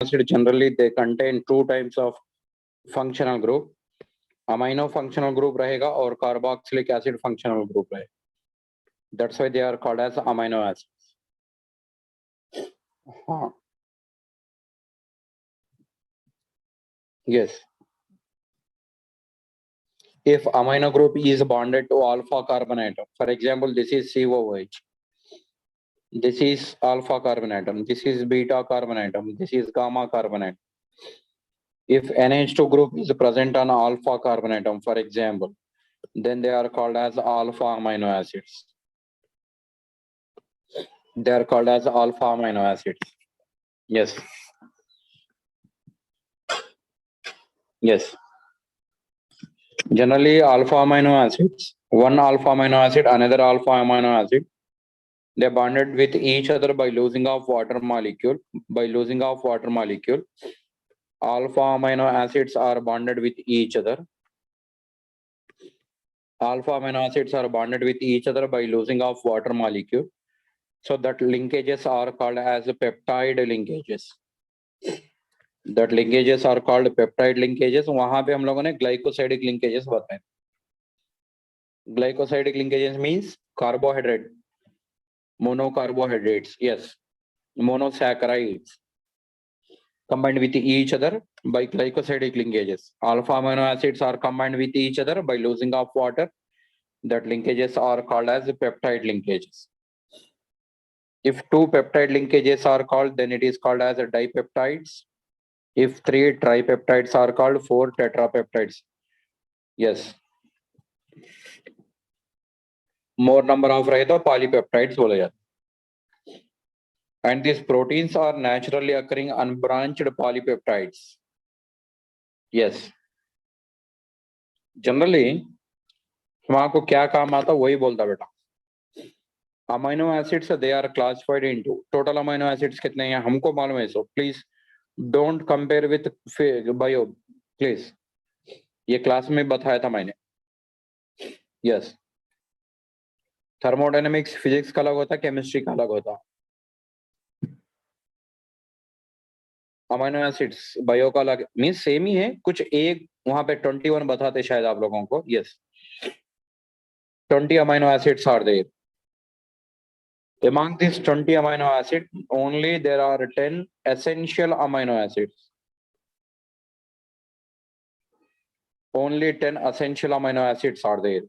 acid generally they contain two types of functional group. Amino functional group रहेगा और carboxylic acid functional group रहेगा. That's why they are called as amino acids. हाँ. Yes. If amino group is bonded to alpha carbon atom, for example, this is COOH. This is alpha carbon atom. This is beta carbon atom. This is gamma carbon atom. If NH2 group is present on alpha carbon atom, for example, then they are called as alpha amino acids. They are called as alpha amino acids. Yes. Yes. Generally, alpha amino acids, one alpha amino acid, another alpha amino acid, they bonded with each other by losing of water molecule. By losing of water molecule, alpha amino acids are bonded with each other. Alpha amino acids are bonded with each other by losing of water molecule. So that linkages are called as peptide linkages. That linkages are called peptide linkages. वहां पे हम लोगों ने glycosidic linkages बताए. Glycosidic linkages means carbohydrate, monocarbohydrates. Yes, monosaccharides combined with each other by glycosidic linkages. Alpha amino acids are combined with each other by losing of water. That linkages are called as peptide linkages. If two peptide linkages are called, then it is called as dipeptides. If three tripeptides are called, four tetrapeptides. Yes. More number of रहे तो polypeptides बोले जाते. And these proteins are naturally occurring unbranched polypeptides. Yes. Generally, वहां को क्या काम आता वही बोलता बेटा. Amino acids they are classified into total amino acids कितने हैं हमको मालूम है. So please don't compare with bio. Please. ये क्लास में बताया था मैंने. Yes. थर्मोडायनेमिक्स फिजिक्स का अलग होता, केमिस्ट्री का अलग होता. अमीनो एसिड्स बायो का अलग मींस सेम ही है. कुछ एक वहां पे 21 बताते शायद आप लोगों को. Yes, 20 amino acids are there. Among these 20 amino acids, only there are 10 essential amino acids. Only 10 essential amino acids are there.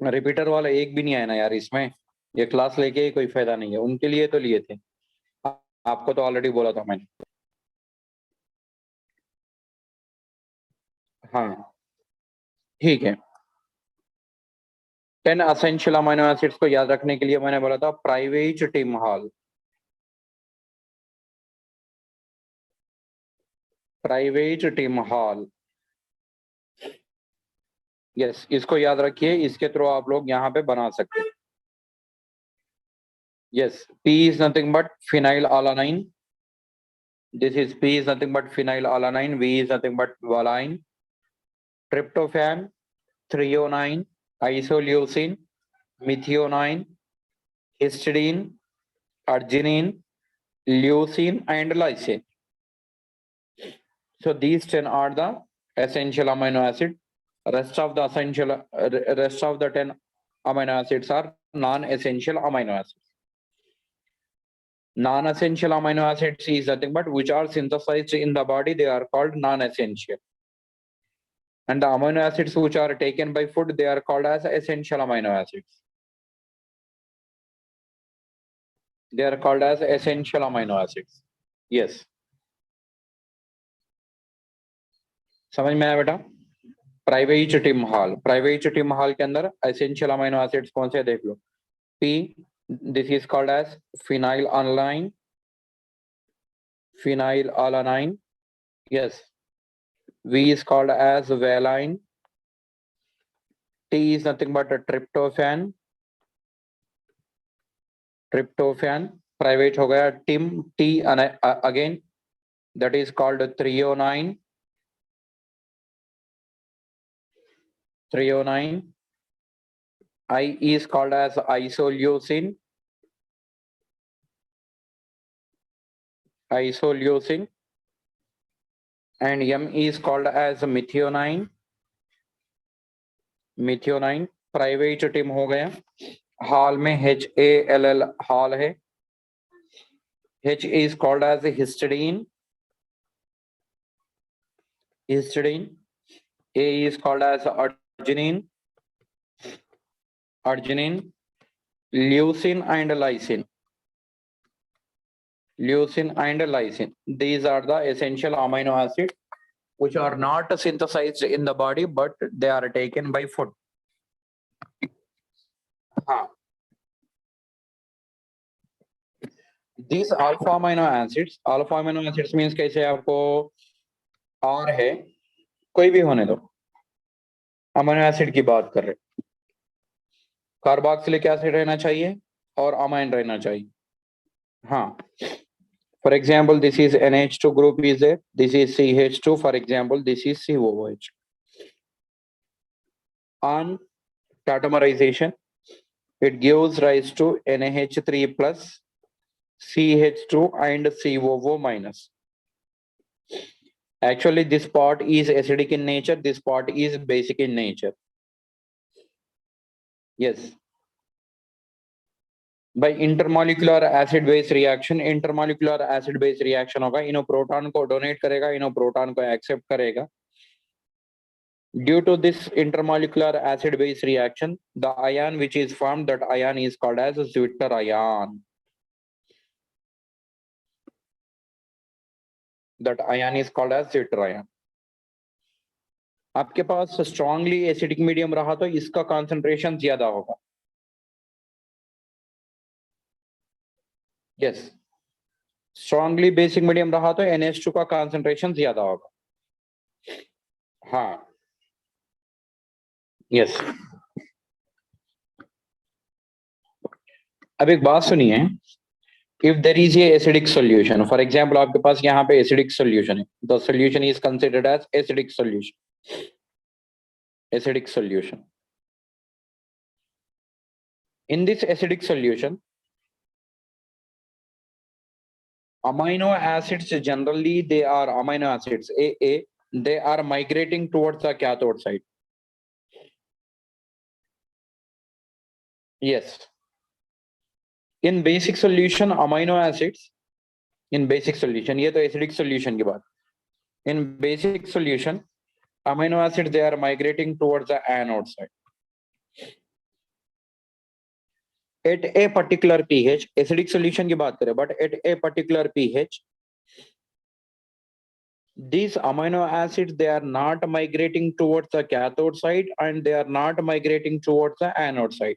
Repeater वाला एक भी नहीं आया ना यार इसमें. ये क्लास लेके कोई फायदा नहीं है. उनके लिए तो लिए थे, आपको तो ऑलरेडी बोला था मैंने. हाँ ठीक है. 10 असेंशियल अमीनो एसिड्स को याद रखने के लिए मैंने बोला था private Tim hall. Private Tim hall. Yes, इसको याद रखिए. इसके थ्रू आप लोग यहाँ पे बना सकते हैं. Yes, P is nothing but phenylalanine. This is P is nothing but phenylalanine. V is nothing but valine. Tryptophan, threonine, isoleucine, methionine, histidine, arginine, leucine, and lysine. So these 10 are the essential amino acid. Rest of the 10 amino acids are non-essential amino acids. Non-essential amino acids is nothing but which are synthesized in the body. They are called non-essential. And the amino acids which are taken by food, they are called as essential amino acids. They are called as essential amino acids. Yes. समझ में आया बेटा? Private Tim hall. Private Tim hall के अंदर essential amino acids कौन से देख लो. P, this is called as phenylalanine. Phenylalanine. Yes. V is called as valine. T is nothing but a tryptophan. Tryptophan. Private हो गया Tim. T again that is called threonine. Threonine. I is called as isoleucine. isoleucine, and M is called as methionine. Methionine private team हो गया. हाल में HALL हाल है. H is called as histidine. Histidine. A is called as arginine. Arginine. Leucine and lysine. Leucine and lysine. These are the essential amino acids which are not synthesized in the body, but they are taken by food. These alpha amino acids means कैसे आपको R है, कोई भी होने दो, amino acid की बात कर रहे, कार्बोक्सिलिक एसिड रहना चाहिए और अमाइन रहना चाहिए. हाँ, for example, this is NH2 group is there, this is CH2, for example, this is COOH. On tautomerization, it gives rise to NH3 plus, CH2 and COO minus. Actually, this part is acidic in nature, this part is basic in nature. Yes. By intermolecular acid base reaction होगा, इनो proton को donate करेगा, इनो proton को accept करेगा. Due to this intermolecular acid base reaction, the ion which is formed, that ion is called as Zwitter ion. That ion is called as Zwitter ion. आपके पास strongly acidic medium रहा तो इसका concentration ज्यादा होगा. Yes, strongly basic medium रहा तो NH2 का concentration ज्यादा होगा. हाँ, यस. अब एक बात सुनिए, if there is a acidic solution, for example आपके पास यहाँ पे acidic solution है, the solution is considered as acidic solution. Acidic solution. In this acidic solution, amino acids generally they are amino acids AA, they are migrating towards the cathode side. Yes. In basic solution amino acids, in basic solution, ये तो acidic solution की बात. In basic solution, amino acids they are migrating towards the anode side. At a particular pH, acidic solution की बात करें, but at a particular pH, these amino acids they are not migrating towards the cathode side and they are not migrating towards the anode side.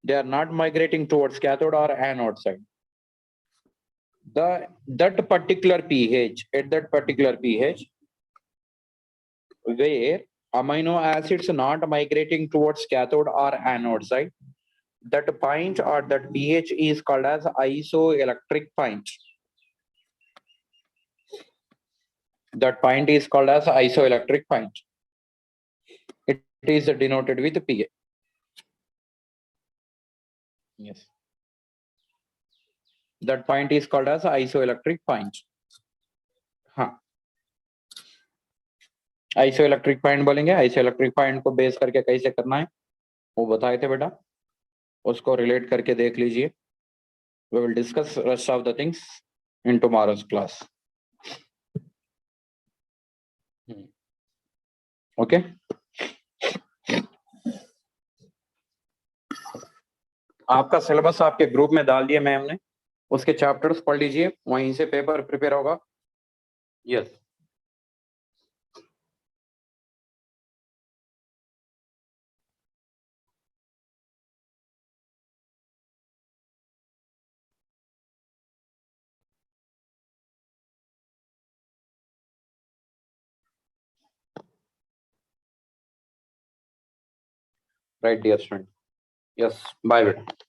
They are not migrating towards cathode or anode side. That particular pH, at that particular pH, where amino acids not migrating towards cathode or anode side, that point or that pH is called as isoelectric point. That point is called as isoelectric point. It is denoted with Pa. Yes. That point is called as isoelectric point. हाँ, isoelectric point बोलेंगे. isoelectric point को base करके कैसे करना है वो बताए थे बेटा, उसको रिलेट करके देख लीजिए. We will discuss rest of the things in tomorrow's class. Okay. आपका सिलेबस आपके ग्रुप में डाल दिया मैम ने, उसके चैप्टर्स पढ़ लीजिए, वहीं से पेपर प्रिपेयर होगा. Yes. Right, dear student. Yes, bye beta.